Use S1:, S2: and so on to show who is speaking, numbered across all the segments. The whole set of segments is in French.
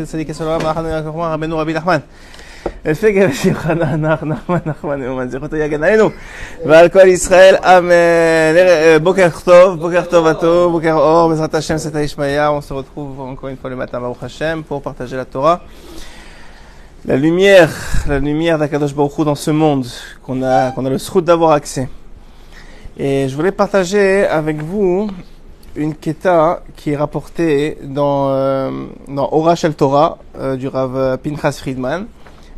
S1: צדיק הסלולה, רבנו רבי נחמן. אלפי גבי שמחה נחמן יומן, זכותו יגן עלינו ועל כל ישראל, אמן. בוקר טוב וטוב, בוקר אור, בעזרת השם, c'est Ishmaïa. On se retrouve encore une fois le matin, Baruch Hashem, pour partager la Torah. La lumière d'Akadosh Baruch Hu dans ce monde, qu'on a le srout d'avoir accès. Et je voulais partager avec vous une keta qui est rapportée dans Ora Shel Torah du Rav Pinchas Friedman,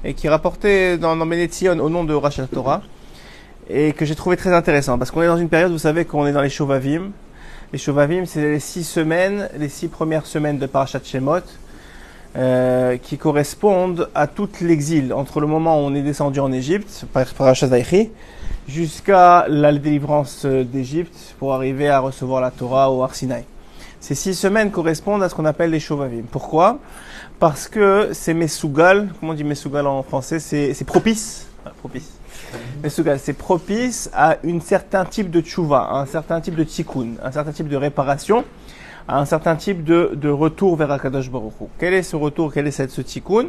S1: et qui est rapportée dans Bnei Tzion au nom de Ora Shel Torah, et que j'ai trouvé très intéressant, parce qu'on est dans une période, vous savez qu'on est dans les Shovavim. Les Shovavim, c'est les 6 premières semaines de Parashat Shemot, qui correspondent à tout l'exil, entre le moment où on est descendu en Égypte, Parashat Vayechi, jusqu'à la délivrance d'Égypte pour arriver à recevoir la Torah au Har Sinaï. Ces 6 semaines correspondent à ce qu'on appelle les Shovavim. Pourquoi ? Parce que c'est Mesougal, comment on dit Mesougal en français ? C'est propice. Propice. Mesougal, c'est propice à un certain type de tchouva, à un certain type de tikkun, à un certain type de réparation, à un certain type de retour vers Akadosh Baruch Hu. Quel est ce retour ? Quel est ce tikkun ?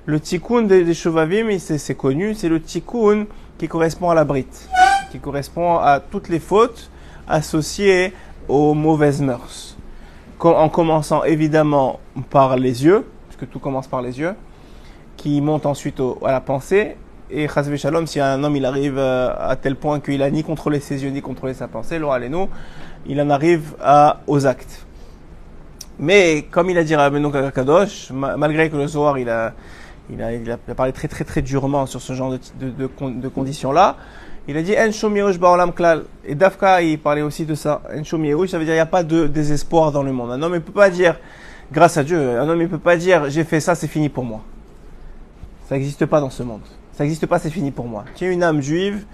S1: Le tikkun des Shovavim, c'est connu, c'est le tikkun qui correspond à la brite, qui correspond à toutes les fautes associées aux mauvaises mœurs. En commençant évidemment par les yeux, parce que tout commence par les yeux, qui monte ensuite à la pensée, et chas v'shalom, si un homme il arrive à tel point qu'il a ni contrôlé ses yeux ni contrôlé sa pensée, lo alenu, il en arrive aux actes. Mais comme il a dit Rabbeinu Kadosh, malgré que le Zohar il a parlé très très très durement sur ce genre de conditions-là, il a dit En shom yerush ba'olam klal. Et Dafka, il parlait aussi de ça. En shom yerush, ça veut dire il n'y a pas de désespoir dans le monde. Un homme ne peut pas dire, grâce à Dieu, un homme ne peut pas dire j'ai fait ça, c'est fini pour moi. Ça n'existe pas dans ce monde. Ça n'existe pas, c'est fini pour moi. Tu es une âme juive,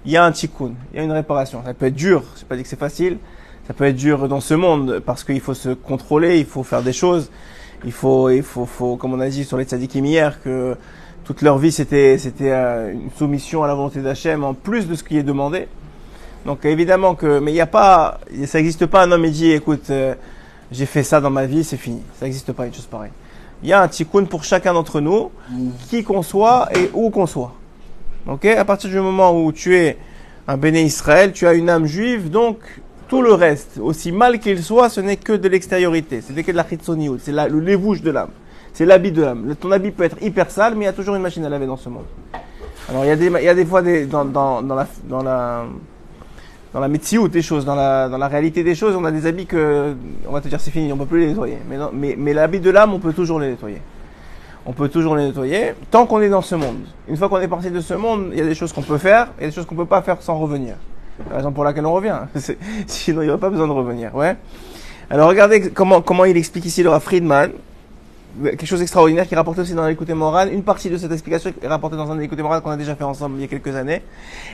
S1: il y a un tikkun, il y a une réparation. Ça peut être dur, je n'ai pas dit que c'est facile. Ça peut être dur dans ce monde parce qu'il faut se contrôler, il faut faire des choses. Il faut, comme on a dit sur les tzadikim hier, que toute leur vie c'était une soumission à la volonté d'Hachem en plus de ce qui est demandé. Donc évidemment mais ça n'existe pas un homme et dit écoute, j'ai fait ça dans ma vie, c'est fini. Ça n'existe pas une chose pareille. Il y a un tikkun pour chacun d'entre nous, qui qu'on soit et où qu'on soit. Ok? À partir du moment où tu es un béné Israël, tu as une âme juive, donc tout le reste, aussi mal qu'il soit, ce n'est que de l'extériorité. C'est que de la chitsoniout, c'est le lévouche de l'âme. C'est l'habit de l'âme. Ton habit peut être hyper sale, mais il y a toujours une machine à laver dans ce monde. Alors il y a des fois dans la métiout des choses, dans la réalité des choses, on a des habits que on va te dire c'est fini, on peut plus les nettoyer. Mais l'habit de l'âme, on peut toujours les nettoyer. On peut toujours les nettoyer tant qu'on est dans ce monde. Une fois qu'on est parti de ce monde, il y a des choses qu'on peut faire et des choses qu'on peut pas faire sans revenir. C'est la raison pour laquelle on revient. Sinon, il n'y aura pas besoin de revenir. Ouais. Alors, regardez comment il explique ici le Rav Friedman. Quelque chose d'extraordinaire qui est rapporté aussi dans l'Écoute Moran. Une partie de cette explication est rapportée dans un Écoute Moran qu'on a déjà fait ensemble il y a quelques années.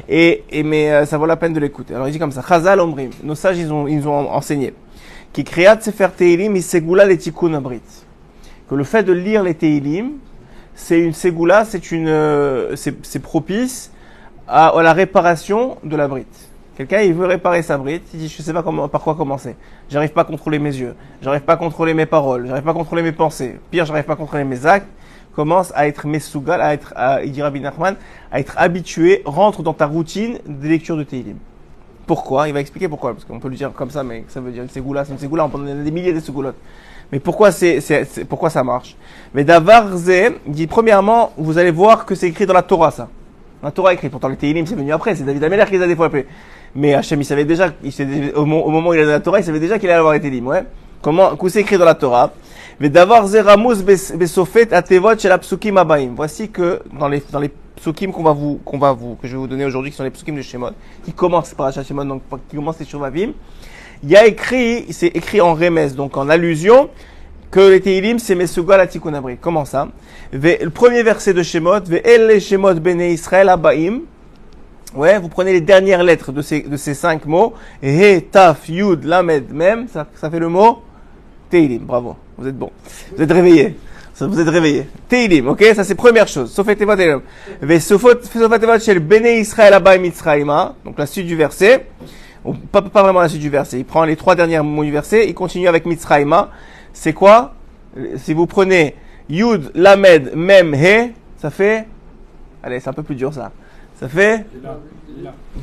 S1: Mais ça vaut la peine de l'écouter. Alors, il dit comme ça. Chazal Omrim. Nos sages, ils ont enseigné. Qui créat sefer Teilim, il segula les tikkun abrit. Que le fait de lire les Teilim, c'est une segula, c'est propice à la réparation de la brite. Quelqu'un, il veut réparer sa brite, il dit, je sais pas par quoi commencer. J'arrive pas à contrôler mes yeux, j'arrive pas à contrôler mes paroles, j'arrive pas à contrôler mes pensées. Pire, j'arrive pas à contrôler mes actes. Commence à être mesougal, il dit Rabbi Nachman, à être habitué, rentre dans ta routine de lecture de Teilim. Pourquoi ? Il va expliquer pourquoi, parce qu'on peut lui dire comme ça, mais ça veut dire une ségoula, c'est une ségoula, on peut donner des milliers de ségoulottes. Mais pourquoi pourquoi ça marche ? Mais Davar Zé, il dit, premièrement, vous allez voir que c'est écrit dans la Torah, ça. La Torah écrit, pourtant les Teilim c'est venu après, c'est David Ameller qui les a développés. Mais Hachem il savait déjà, au moment où il a donné la Torah, il savait déjà qu'il allait avoir les Teilim, ouais. Où c'est écrit dans la Torah? Mais d'avoir Zeramus besofet atevot shel psukim abaim. Voici que dans les psukim que je vais vous donner aujourd'hui, qui sont les psukim de Shemot, qui commencent par Shemot, donc qui commencent les Shuvavim, c'est écrit en remez, donc en allusion, que les Teilim, c'est Mesugal à Tikkun Abrit. Comment ça? Le premier verset de Shemot, Ve'el Shemot Bnei Israël Abaim. Ouais, vous prenez les dernières lettres de ces 5 mots. He, Taf, Yud, Lamed, Mem. Ça fait le mot Teilim. Bravo. Vous êtes bon. Vous êtes réveillés. Vous êtes réveillés. Teilim, ok? Ça c'est première chose. Sofet Tevot Teilim. Ve'sofet Tevot Shel Bnei Israël Abaim Mitzrayima. Donc la suite du verset. Pas vraiment la suite du verset. Il prend les 3 derniers mots du verset. Il continue avec Mitzrayima. C'est quoi? Si vous prenez Yud, Lamed, Mem, He, ça fait... Allez, c'est un peu plus dur ça. Ça fait...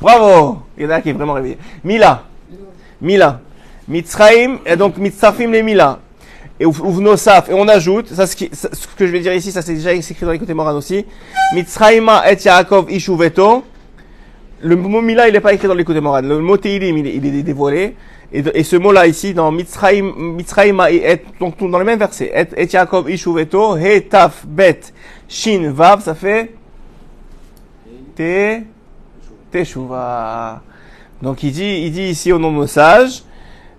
S1: Bravo! Il y en a qui est vraiment réveillé. Mila. Mitzraim, et donc Mitzrafim les Mila. Et Uvnosaf, et on ajoute, ce que je vais dire ici, ça c'est déjà écrit dans les côtés Moran aussi. Mitzraima et Yaakov Ishuveto. Le mot Mila, il n'est pas écrit dans les côtés Moran. Le mot Teilim, il est dévoilé. Et ce mot-là ici, dans Mitzraima, donc dans le même verset, et Yaakov Ishuveto, He Taf Bet Shin Vav, ça fait Teshuva. Donc il dit ici au nom de nos sages,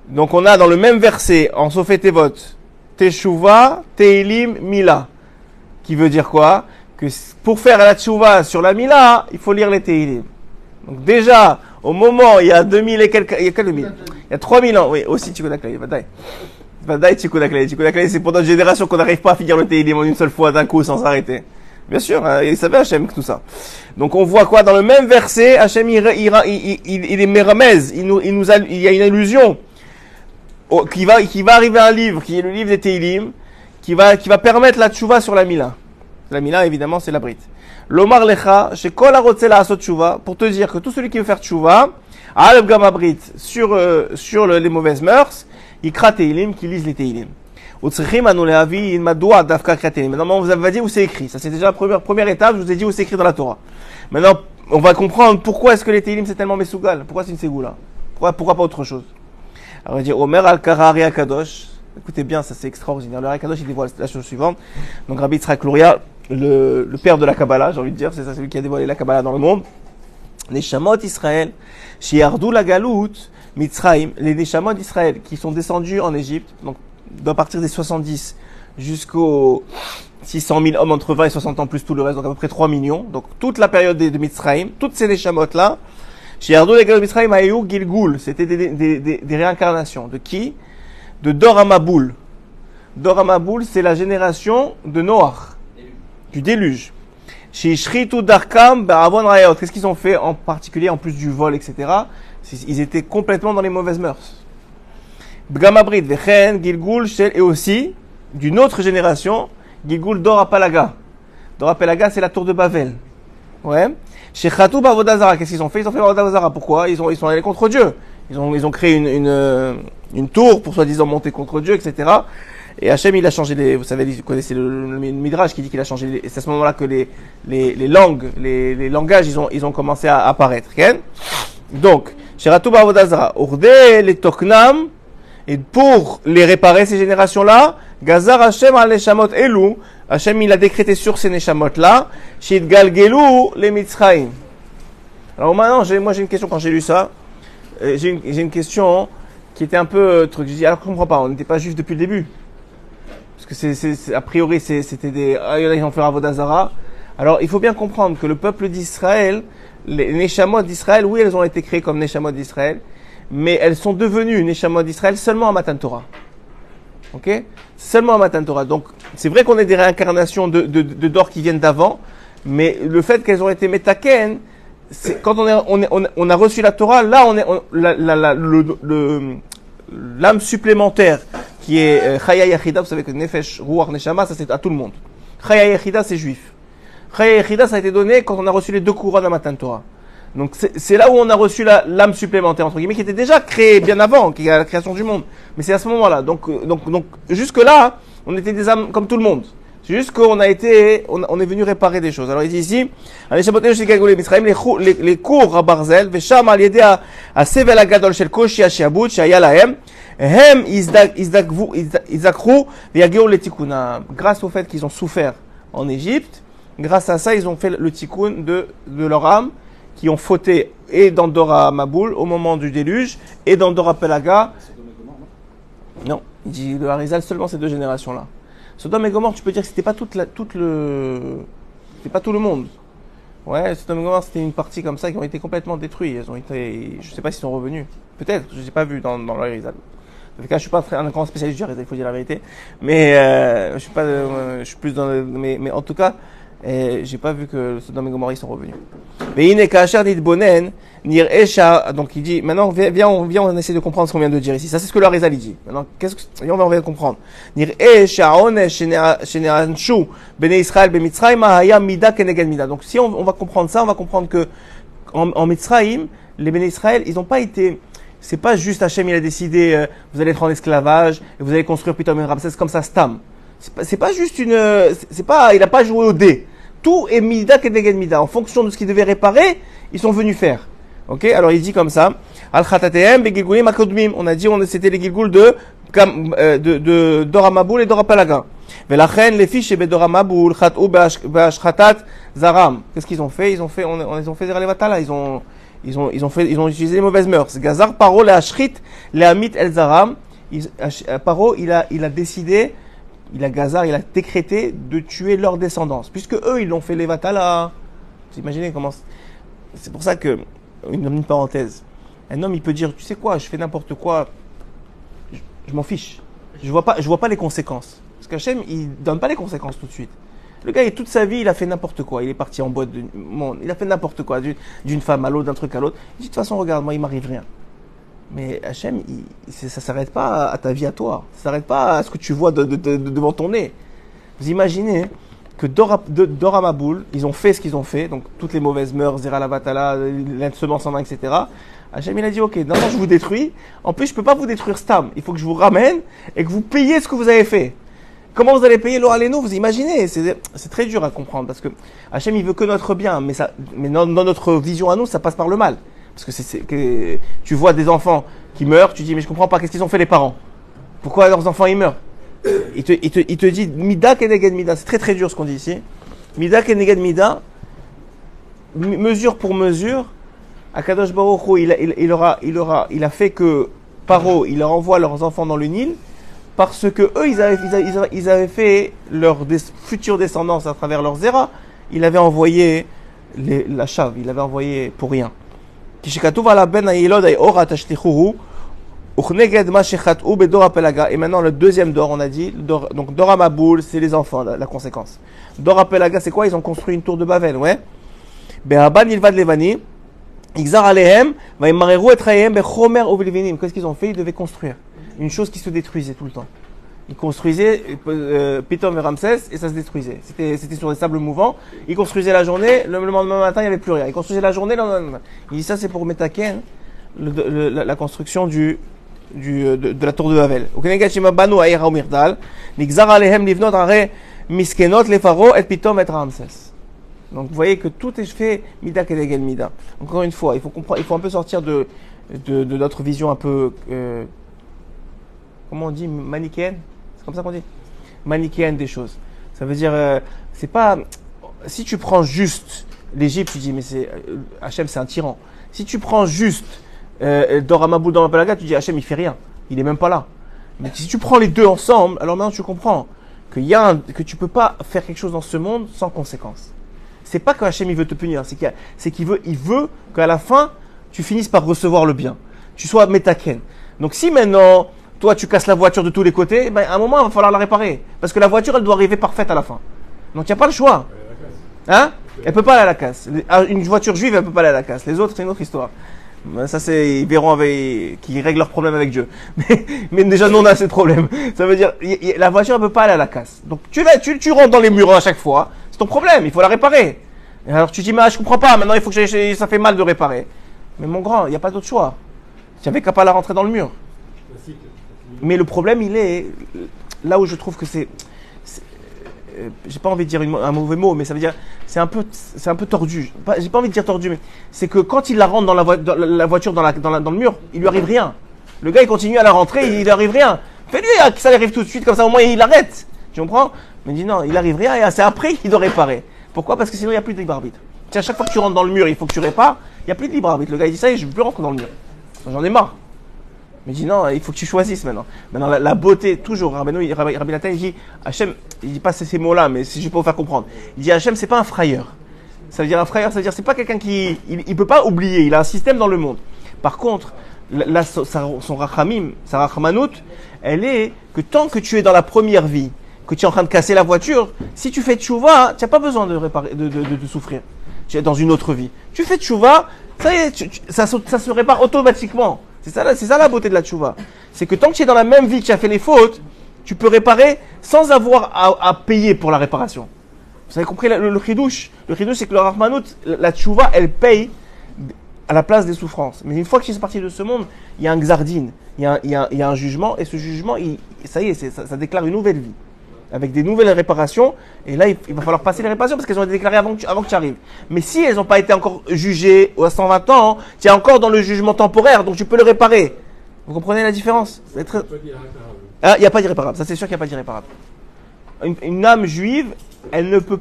S1: donc on a dans le même verset, en Sofet Tevot, Teshuva, Teilim, Mila. Qui veut dire quoi? Que pour faire la Teshuva sur la Mila, il faut lire les Teilim. Donc déjà, au moment, il y a 2000 et quelques, il y a quel 2000? Il y a 3000 ans, oui, aussi Tikudaklei, Vadaï Tikudaklei. Tikudaklei, c'est pour notre génération qu'on n'arrive pas à finir le Teilim en une seule fois, d'un coup, sans s'arrêter. Bien sûr, il savait Hachem tout ça. Donc on voit quoi? Dans le même verset, Hachem il est méramez, il y a une illusion qui va arriver un livre, qui est le livre des Teilim, qui va permettre la tchouva sur la Mila. La Mila, évidemment, c'est la brite. L'Omar Lecha, chez Kol Harotzeh La'asot Tchouva, pour te dire que tout celui qui veut faire tchouva, Aleb Gam Abrit, sur les mauvaises mœurs, il kra Teilim, qui lise les Teilim. Maintenant, vous avez dit où c'est écrit. Ça, c'est déjà la première étape. Je vous ai dit où c'est écrit dans la Torah. Maintenant, on va comprendre pourquoi est-ce que les Teilim c'est tellement Mesougal. Pourquoi c'est une ségoula? Pourquoi pas autre chose? Alors, on va dire Omer al-Kara Kadosh. Écoutez bien, ça c'est extraordinaire. Le Kadosh, il dévoile la chose suivante. Donc, Rabbi Yitzhak Luria, le père de la Kabbalah, j'ai envie de dire, c'est ça, c'est lui qui a dévoilé la Kabbalah dans le monde. Les Neshamot Israël, Shiardou la Galout, Mitzraim, les Neshamot d'Israël qui sont descendus en Égypte, donc à partir des 70 jusqu'aux 600 000 hommes entre 20 et 60 ans plus tout le reste, donc à peu près 3 millions. Donc toute la période de Mitzraim, toutes ces Neshamot-là, chez Ardou et Mitzraim, Ayou, Gilgul, c'était des réincarnations. De qui? De Dor HaMaboul. Dor HaMaboul, c'est la génération de Noach, du déluge. Chez Ishritu Darkam, Ba'avon Rayot, qu'est-ce qu'ils ont fait en particulier, en plus du vol, etc. Ils étaient complètement dans les mauvaises mœurs. B'gamabrit, Vechen, Gilgul, Shel, et aussi, d'une autre génération, Gilgul Dor HaPalaga. Dor HaPalaga, c'est la tour de Babel. Ouais. Chez Khatou Bavodazara, qu'est-ce qu'ils ont fait? Ils ont fait Bavodazara. Pourquoi? Ils sont allés contre Dieu. Ils ont créé une tour pour soi-disant monter contre Dieu, etc. Et Hachem, il a changé vous savez, vous connaissez le Midrash qui dit qu'il a changé c'est à ce moment-là que les langues, les langages, ils ont commencé à apparaître. Okay? Donc, chez Khatou Bavodazara, Urde, les Toknam, et pour les réparer, ces générations-là, Gazar Hashem al Neshamot Elou, Hashem il a décrété sur ces Neshamot-là, Shid Galgelou les Mitzraim. Alors maintenant, moi j'ai une question quand j'ai lu ça, j'ai une question qui était un peu truc. Je dis alors je comprends pas, on n'était pas juif depuis le début, parce que a priori c'était ils ont fait Avodazara. Alors il faut bien comprendre que le peuple d'Israël, les Neshamot d'Israël, oui elles ont été créées comme Neshamot d'Israël, mais elles sont devenues Neshamot d'Israël seulement à Matan Torah. Ok? Seulement à Matan Torah. Donc, c'est vrai qu'on est des réincarnations de Dor qui viennent d'avant, mais le fait qu'elles ont été Metaken, c'est quand on a reçu la Torah, là l'âme supplémentaire qui est Chaya Yachida, vous savez que Nefesh, Ruach, Neshama, ça c'est à tout le monde. Chaya Yachida, c'est juif. Chaya Yachida, ça a été donné quand on a reçu les 2 couronnes à Matan Torah. Donc c'est là où on a reçu l'âme supplémentaire entre guillemets qui était déjà créée bien avant, qui est à la création du monde. Mais c'est à ce moment-là. Donc jusque là, on était des âmes comme tout le monde. C'est juste qu'on a été, on est venu réparer des choses. Alors il dit ici, les cours à Barzel, vesham al yedé à sevel agadol shel koshi ashiabut shaya lahem, hem izdakru v'yagiu letikuna. Grâce au fait qu'ils ont souffert en Égypte, grâce à ça ils ont fait le tikkun de leur âme, qui ont fauté et dans Dor HaMaboul au moment du déluge et dans Dor HaPelaga. Non, il dit le Harizal seulement ces 2 générations-là. Sodome et Gomorrhe, tu peux dire que c'était pas c'était pas tout le monde. Ouais, Sodome et Gomorrhe, c'était une partie comme ça qui ont été complètement détruits. Elles ont été, je sais pas s'ils sont revenus. Peut-être, je les ai pas vus dans le Harizal. En tout cas, je suis pas un grand spécialiste du Harizal, il faut dire la vérité. Mais je suis plus dans mais en tout cas, Et j'ai pas vu que Sodome et Gomorrhe sont revenus. Mais il n'est qu'à Asher Nidbonen, Nir Esha. Donc il dit, maintenant, viens, on essaie de comprendre ce qu'on vient de dire ici. Ça, c'est ce que le Arizal dit. Maintenant, on va comprendre. Nir Esha, Onesh, Sheneanshu, Bene Israël, Ben Mitzrayim, Haya, Mida, Keneged Mida. Donc si on va comprendre ça, on va comprendre que en Mitzrayim, les Bene Israël, ils n'ont pas été. C'est pas juste Hachem, il a décidé, vous allez être en esclavage, et vous allez construire Pitom et Ramsès comme ça, Stam. C'est pas juste il a pas joué au dé. Tout est Mida Keneged Mida. En fonction de ce qu'ils devaient réparer, ils sont venus faire. Ok? Alors il dit comme ça. Al-Khatatehem, Begilgulim, Akodmim. On a dit, c'était les Gilgul de Doramaboul et Dorapalaga. Velachen, les fiches, Bedoramaboul, Khatou, Beashkhatat, Zaram. Qu'est-ce qu'ils ont fait? Ils ont fait Zeralevatala. Ils ont utilisé les mauvaises mœurs. Gazar, Paro, les Ashrit, les Amit, El Zaram. Paro, il a décidé, il a décrété de tuer leur descendance. Puisque eux, ils l'ont fait les Vatala. Vous imaginez comment. C'est pour ça que, une parenthèse. Un homme, il peut dire, tu sais quoi, je fais n'importe quoi. Je m'en fiche. Je vois pas les conséquences. Parce qu'Hachem, il donne pas les conséquences tout de suite. Le gars, toute sa vie, il a fait n'importe quoi. Il est parti en boîte de monde. Il a fait n'importe quoi. D'une femme à l'autre, d'un truc à l'autre. Il dit, de toute façon, regarde, moi, il m'arrive rien. Mais Hachem, ça s'arrête pas à ta vie à toi. Ça s'arrête pas à ce que tu vois devant ton nez. Vous imaginez que Doramaboul, ils ont fait ce qu'ils ont fait. Donc, toutes les mauvaises mœurs, Zera la Vatala, l'insemence en main, etc. Hachem, il a dit, ok, non, je vous détruis. En plus, je peux pas vous détruire Stam. Il faut que je vous ramène et que vous payiez ce que vous avez fait. Comment vous allez payer l'Oraleno? Vous imaginez? C'est très dur à comprendre parce que Hachem, il veut que notre bien. Mais dans notre vision à nous, ça passe par le mal. Parce que tu vois des enfants qui meurent, tu dis, mais je comprends pas, qu'est-ce qu'ils ont fait les parents? Pourquoi leurs enfants, ils meurent? Il te dit, Mida Keneged Mida. C'est très très dur ce qu'on dit ici. Mida Keneged Mida, mesure pour mesure, Akadosh Baruch Hu, il a fait que Paro, il leur envoie leurs enfants dans le Nil, parce que eux, ils avaient fait leur future descendance à travers leurs zéras. Il avait envoyé la chave, il avait envoyé pour rien. Et maintenant le deuxième Dor, on a dit, donc Doramaboul, c'est les enfants, la conséquence. Dorapelaga, c'est quoi? Ils ont construit une tour de Babel, ouais. Be'aban ilvad levani, Ixar alehem, vaimareru et trahem bechomer ovlivinim. Qu'est-ce qu'ils ont fait? Ils devaient construire une chose qui se détruisait tout le temps. Ils construisaient Pitom et Ramsès et ça se détruisait. C'était sur des sables mouvants. Ils construisaient la journée, le lendemain matin, il n'y avait plus rien. Ils construisaient la journée, le lendemain matin. Il dit ça, c'est pour Metaken, la construction de la tour de Havel. Donc vous voyez que tout est fait Mida Keneged Mida. Encore une fois, il faut un peu sortir de notre vision un peu comment on dit, manichéenne? C'est comme ça qu'on dit? Manichéenne des choses. Ça veut dire, c'est pas, si tu prends juste l'Égypte, tu dis, mais Hachem, c'est un tyran. Si tu prends juste Doramaboul dans la Palaga, tu dis, Hachem, il fait rien. Il est même pas là. Mais si tu prends les deux ensemble, alors maintenant tu comprends que tu peux pas faire quelque chose dans ce monde sans conséquence. C'est pas que Hachem, il veut te punir, c'est qu'il veut qu'à la fin, tu finisses par recevoir le bien. Tu sois Metaken. Donc si maintenant, toi, tu casses la voiture de tous les côtés, ben, à un moment, il va falloir la réparer. Parce que la voiture, elle doit arriver parfaite à la fin. Donc, il n'y a pas le choix. Hein? Elle ne peut pas aller à la casse. Une voiture juive, elle ne peut pas aller à la casse. Les autres, c'est une autre histoire. Ça, ils verront qu'ils règlent leurs problèmes avec Dieu. Mais déjà, nous, on a assez de problèmes. Ça veut dire, la voiture, elle ne peut pas aller à la casse. Donc, tu rentres dans les murs à chaque fois. C'est ton problème. Il faut la réparer. Et alors, tu dis, mais je comprends pas. Maintenant, il faut que ça fait mal de réparer. Mais mon grand, il n'y a pas d'autre choix. Tu n'avais qu'à pas la rentrer dans le mur. Mais le problème, il est là où je trouve que j'ai pas envie de dire un mauvais mot, mais ça veut dire c'est un peu tordu. J'ai pas envie de dire tordu, mais c'est que quand il la rentre dans la voiture dans le mur, il lui arrive rien. Le gars, il continue à la rentrer, il lui arrive rien. Fais-lui que ça lui arrive tout de suite, comme ça au moins il arrête. Tu comprends? Mais il dit non, il arrive rien et c'est après qu'il doit réparer. Pourquoi? Parce que sinon il n'y a plus de libre arbitre. À chaque fois que tu rentres dans le mur, il faut que tu répares. Il n'y a plus de libre arbitre. Le gars, il dit ça et je ne veux plus rentrer dans le mur. J'en ai marre. Mais il dit non, il faut que tu choisisses maintenant. Maintenant, la beauté, toujours, Rabbi Nathan, il dit, Hachem, il dit pas ces mots-là, mais si je peux vous faire comprendre. Il dit, Hachem, c'est pas un frayeur. Ça veut dire un frayeur, ça veut dire, c'est pas quelqu'un il peut pas oublier, il a un système dans le monde. Par contre, son rachamim, sa rachamanout, elle est que tant que tu es dans la première vie, que tu es en train de casser la voiture, si tu fais tchouva, tu n'as pas besoin de réparer, de souffrir. Tu es dans une autre vie. Tu fais tchouva, ça y est, ça se répare automatiquement. C'est ça la beauté de la tchouva. C'est que tant que tu es dans la même vie que tu as fait les fautes, tu peux réparer sans avoir à payer pour la réparation. Vous avez compris le chidouche? Le chidouche, c'est que le Rahmanout, la tchouva, elle paye à la place des souffrances. Mais une fois que tu es parti de ce monde, il y a un gzardin, il y a un jugement, et ce jugement, ça y est, ça déclare une nouvelle vie. Avec des nouvelles réparations, et là, il va falloir passer les réparations parce qu'elles ont été déclarées avant que tu arrives. Mais si elles n'ont pas été encore jugées à 120 ans, tu es encore dans le jugement temporaire, donc tu peux le réparer. Vous comprenez la différence? Il n'y a pas d'irréparable, ça c'est sûr qu'il n'y a pas d'irréparable. Une âme juive, elle ne peut,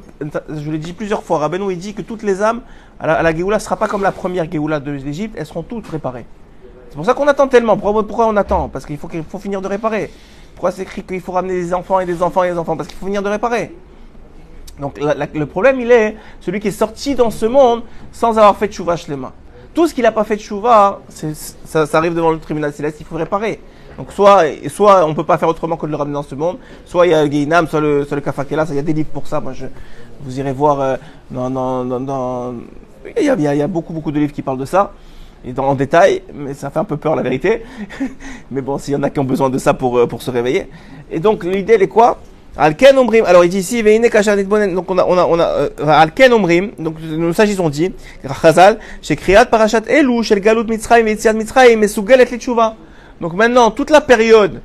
S1: je l'ai dit plusieurs fois, Rabbeinu il dit que toutes les âmes, à la Géoula, ne sera pas comme la première Géoula de l'Égypte, elles seront toutes réparées. C'est pour ça qu'on attend tellement. Pourquoi on attend? Parce qu'il faut finir de réparer. Pourquoi c'est écrit qu'il faut ramener des enfants et des enfants et des enfants? Parce qu'il faut finir de réparer. Donc le problème, il est celui qui est sorti dans ce monde sans avoir fait tchouva shlema. Tout ce qu'il n'a pas fait tchouva, ça arrive devant le tribunal céleste, il faut réparer. Donc soit on ne peut pas faire autrement que de le ramener dans ce monde, soit il y a le Guéinam, soit le Kafakela, il y a des livres pour ça. Moi, vous irez voir il y a beaucoup de livres qui parlent de ça. Et en détail, mais ça fait un peu peur la vérité. Mais bon, s'il y en a qui ont besoin de ça pour se réveiller. Et donc l'idée elle est quoi? Alken omrim. Alors il dit ici veine kasher nitbonen. Donc on a alken omrim. Donc nous s'agissons dit Chazal chez Kriyat Parashat Elu shel Galut Mitzrayim et Yetziat Mitzrayim mesugelet litchouva. Donc maintenant toute la période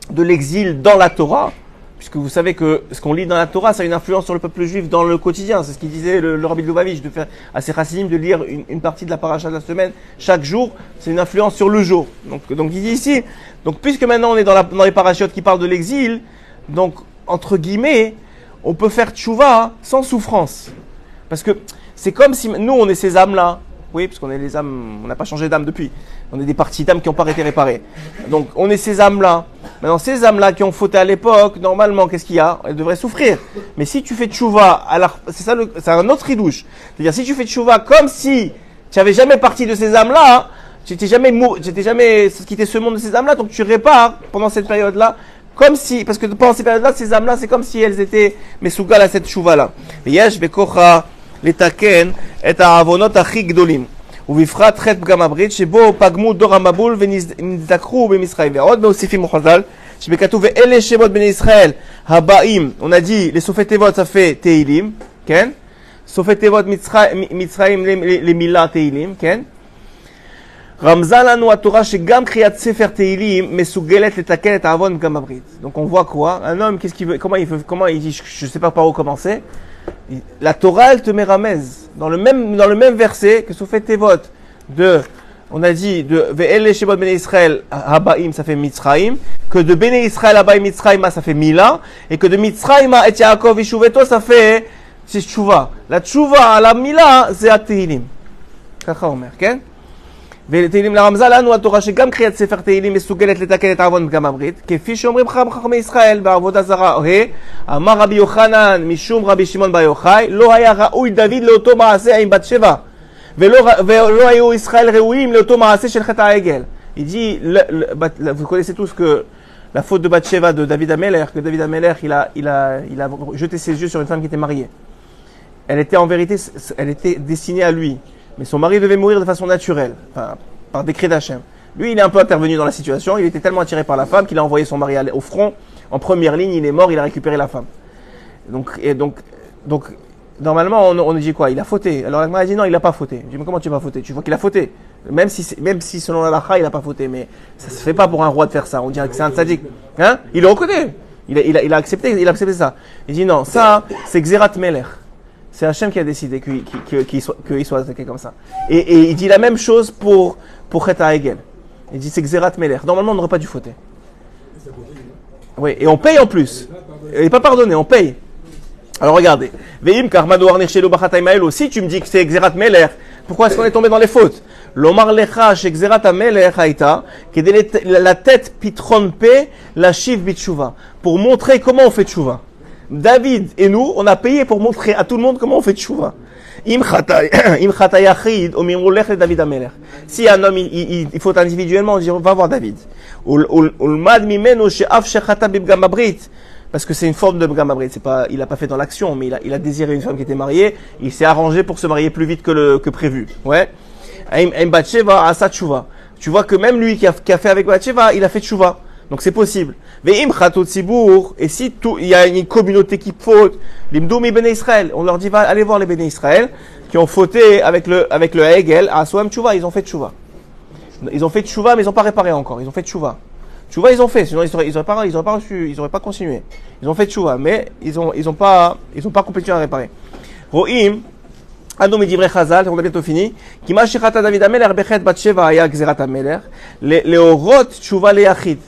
S1: de l'exil dans la Torah, puisque vous savez que ce qu'on lit dans la Torah, ça a une influence sur le peuple juif dans le quotidien. C'est ce qu'il disait le Rabbi Lubavitch, de faire à ses chassidim de lire une partie de la paracha de la semaine chaque jour. C'est une influence sur le jour. Donc il dit ici, donc puisque maintenant on est dans les parachutes qui parlent de l'exil, donc entre guillemets, on peut faire tchouva sans souffrance. Parce que c'est comme si nous on est ces âmes-là. Oui, parce qu'on est les âmes, on n'a pas changé d'âme depuis. On est des parties d'âmes qui n'ont pas été réparées. Donc, on est ces âmes-là. Maintenant, ces âmes-là qui ont fauté à l'époque, normalement, qu'est-ce qu'il y a? Elles devraient souffrir. Mais si tu fais tchouva, alors, c'est un autre ridouche. C'est-à-dire, si tu fais tchouva comme si tu n'avais jamais parti de ces âmes-là, tu n'étais jamais quitté ce monde de ces âmes-là, donc tu répares pendant cette période-là, comme si, parce que pendant cette période-là, ces âmes-là, c'est comme si elles étaient mesougal à cette tchouva-là. Yesh bekocha letaken et העוונות הכי גדולים ובפרט חטא פגם הברית שבו פגמו דור המבול ונזדכרו במצרים ועוד מוסיפים חז"ל שבכתוב ואלה שמות בני ישראל הבאים, on a dit les סופי תיבות ça fait תהילים, כן? סופי תיבות מצרים למילה תהילים, כן? רמזה לנו התורה שגם קריאת ספר תהילים מסוגלת לתקן את העוון פגם הברית. Donc on voit quoi? Un homme qu'est-ce qu'il veut, comment il dit, je sais pas par où commencer. La Torah, elle te met ramez dans le même verset que Sofet Tevot on a dit de Ve'ele Shebot Bnei Israël Habaim, ça fait Mitzraim, que de Bnei Israël Habaim Mitzraïma, ça fait Mila, et que de Mitzraïma et Yaakov Ishuveto, ça fait c'est Tshuva. La Tshuva, la Mila, c'est Tehilim. Kacha Omer, ken? ותהילים לרמזה לנו התורה שגם קריאת ספר תהילים מסוגלת לתקן את העוון פגם הברית כפי שאומרים חכמי ישראל בעבודה זרה אמר רבי יוחנן משום רבי שמעון בר יוחאי לא היה ראוי דוד לאותו מעשה עם בת שבע ולא היו ישראל ראויים לאותו מעשה של חטא העגל. Il dit, vous connaissez tous que la faute de Bathsheba de David Ameler, que David Ameler il a jeté ses yeux sur une femme qui était mariée. Elle était en vérité, elle était destinée à lui. Mais son mari devait mourir de façon naturelle, enfin, par décret d'Hachem. Lui, il est un peu intervenu dans la situation. Il était tellement attiré par la femme qu'il a envoyé son mari au front, en première ligne. Il est mort, il a récupéré la femme. Donc normalement, on dit quoi? Il a fauté. Alors la Gemara dit non, il n'a pas fauté. Je dis mais comment tu vas fauter? Tu vois qu'il a fauté. Même si selon la halakha, il n'a pas fauté. Mais ça se fait pas pour un roi de faire ça. On dirait que c'est un tzaddik. Hein? Il le reconnaît. Il a accepté ça. Il dit non, ça, c'est Xerat Melech. C'est Hachem qui a décidé qu'il soit attaqué comme ça. Et il dit la même chose pour Chet HaEgel. Il dit c'est Xerat Melech. Normalement, on n'aurait pas dû fauter. Oui, et on paye en plus. Il n'est pas pardonné, on paye. Alors regardez. Veim karmadu arnirshelu bachatay maelu. Si tu me dis que c'est Xerat Melech, pourquoi est-ce qu'on est tombé dans les fautes? L'omar lecha she Xerat HaMelech haïta, qui est la tête pitron pe, la shiv bitshuva. Pour montrer comment on fait tshuva. David et nous, on a payé pour montrer à tout le monde comment on fait tchouva. Si un homme il faut individuellement, on dit va voir David. parce que c'est une forme de Pgam Abrit. C'est pas, il a pas fait dans l'action, mais il a désiré une femme qui était mariée, il s'est arrangé pour se marier plus vite que prévu. Ouais. Aim Batsheva asa tshuva. Tu vois que même lui qui a fait avec Batsheva, il a fait tshuva. Donc c'est possible. Ve'im chatot tzibur, et si il y a une communauté qui faute, l'imdoumi Béné Israël, on leur dit allez voir les Béné Israël qui ont fauté avec le Hegel à Soam tshuva, ils ont fait tshuva. Ils ont fait tshuva, mais ils n'ont pas réparé encore. Ils ont fait tshuva. Tshuva, ils ont fait, sinon ils auraient pas continué. Ils ont fait tshuva, mais ils ont pas complètement à réparer. Ro'im, Ando Midivre Chazal, on a bientôt fini. Ki ma shechata David Ameler bechet bat sheva aya gzerat Ameler, leorot tshuva leyachid.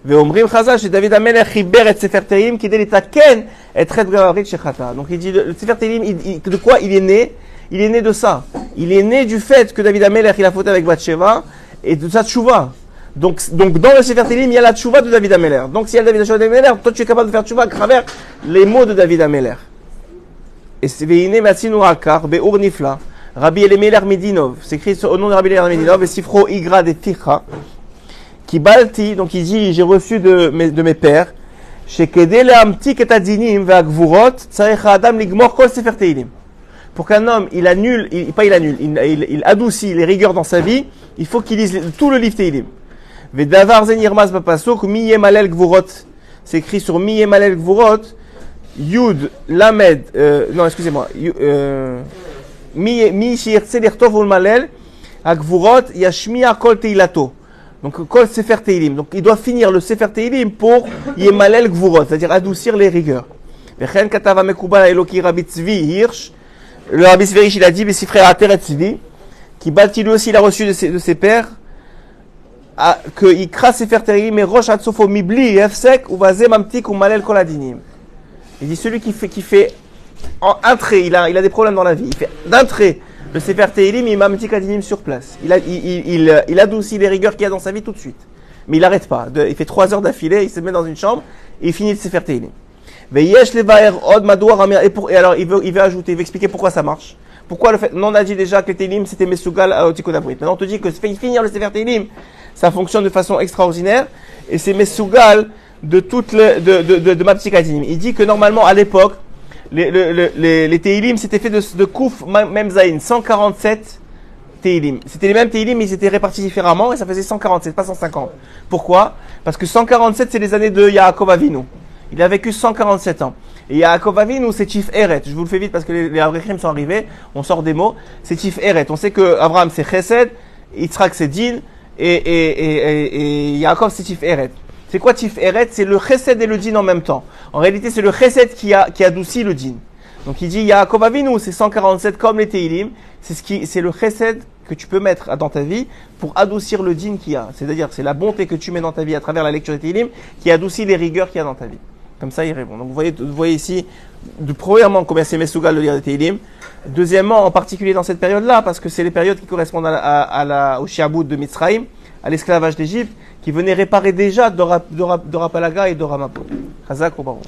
S1: Ve'omrim Chazal chez David Ameler chiber et Sefer Tehillim kidei litaken et chet gavarit shechata. Donc il dit le Sefer Tehillim, de quoi il est né? Il est né de ça. Il est né du fait que David Ameler il a fauté avec Bathsheba et de sa tshuva. Donc dans le Sefer Tehillim, il y a la tshuva de David Ameler. Donc s'il y a David Ameler, toi tu es capable de faire tshuva à travers les mots de David Ameler. Et c'est Veine Matsinu Akar, Beur Nifla, Rabbi Elimelech Medinov, c'est écrit au nom de Rabbi Elimelech Medinov, et Sifro Igra de Ticha, qui balti, donc il dit, j'ai reçu de mes pères, chez Kedele Amtik et Adinim, Veagvurot, Tsarech Adam Ligmor Kol Sefer Tehillim. Pour qu'un homme, il adoucit les rigueurs dans sa vie, il faut qu'il lise tout le livre Tehillim. Vedavar Zenirmaz Bapasok, Miye Malel Gvurot, c'est écrit sur Miye Malel Gvurot, Yud, Lamed, non, excusez-moi, Mi Shirtse Lirtov Ul Malel, Agvurot, Yashmiya Kol Teilato. Donc, Kol Sefer Tehillim. Donc, il doit finir le Sefer Tehillim pour Yemalel Gvurot, c'est-à-dire adoucir les rigueurs. Vechen Katava Mekubal Eloki Rabbi Tzvi Hirsch, le Rabbi Tzvi Hirsch, il a dit, Besifrei Ateret Tzvi, qui bâtit lui aussi, il a reçu de ses pères, que Ikra Sefer Tehillim et Rosh Atzofo Mibli, Efsek, Uvazem Amtik, Umalel Kol Adinim. Il dit celui qui fait en un trait, il a des problèmes dans la vie. Il fait d'un trait le Sefer Tehillim, il mamtik adinim sur place. Il adoucit les rigueurs qu'il y a dans sa vie tout de suite. Mais il n'arrête pas. Il fait 3 heures d'affilée, il se met dans une chambre et il finit le Sefer Tehillim. Et alors il veut ajouter, il veut expliquer pourquoi ça marche. Pourquoi le fait, non, on a dit déjà que le Tehillim c'était Mesugal à Otikon Abrit. Maintenant on te dit que finir le Sefer Tehillim, ça fonctionne de façon extraordinaire et c'est Mesugal de Maptik Adinim. Il dit que normalement à l'époque les Tehillim c'était fait de Kouf Memzaïn 147 Tehillim. C'était les mêmes Tehillim mais ils étaient répartis différemment et ça faisait 147 pas 150. Pourquoi? Parce que 147 c'est les années de Yaakov Avinu. Il a vécu 147 ans. Et Yaakov Avinu c'est Tif Eret. Je vous le fais vite parce que les Avrichim sont arrivés, on sort des mots. C'est Tif Eret. On sait que Abraham c'est Chesed, Yitzhak c'est Din et Yaakov c'est Tif Eret. C'est quoi Tif Eret? C'est le Chesed et le Din en même temps. En réalité, c'est le Chesed qui adoucit le Din. Donc il dit Yaakov Avinu, c'est 147 comme les Tehillim. C'est le Chesed que tu peux mettre dans ta vie pour adoucir le Din qu'il y a. C'est-à-dire, c'est la bonté que tu mets dans ta vie à travers la lecture des Tehillim qui adoucit les rigueurs qu'il y a dans ta vie. Comme ça, il répond. Donc vous voyez ici, premièrement, combien c'est Mesugal de lire des Tehillim. Deuxièmement, en particulier dans cette période-là, parce que c'est les périodes qui correspondent au Shiabout de Mitzrayim, à l'esclavage d'Égypte, qui venait réparer déjà Dorapalaga et Doramapot. Chazak ou Baron.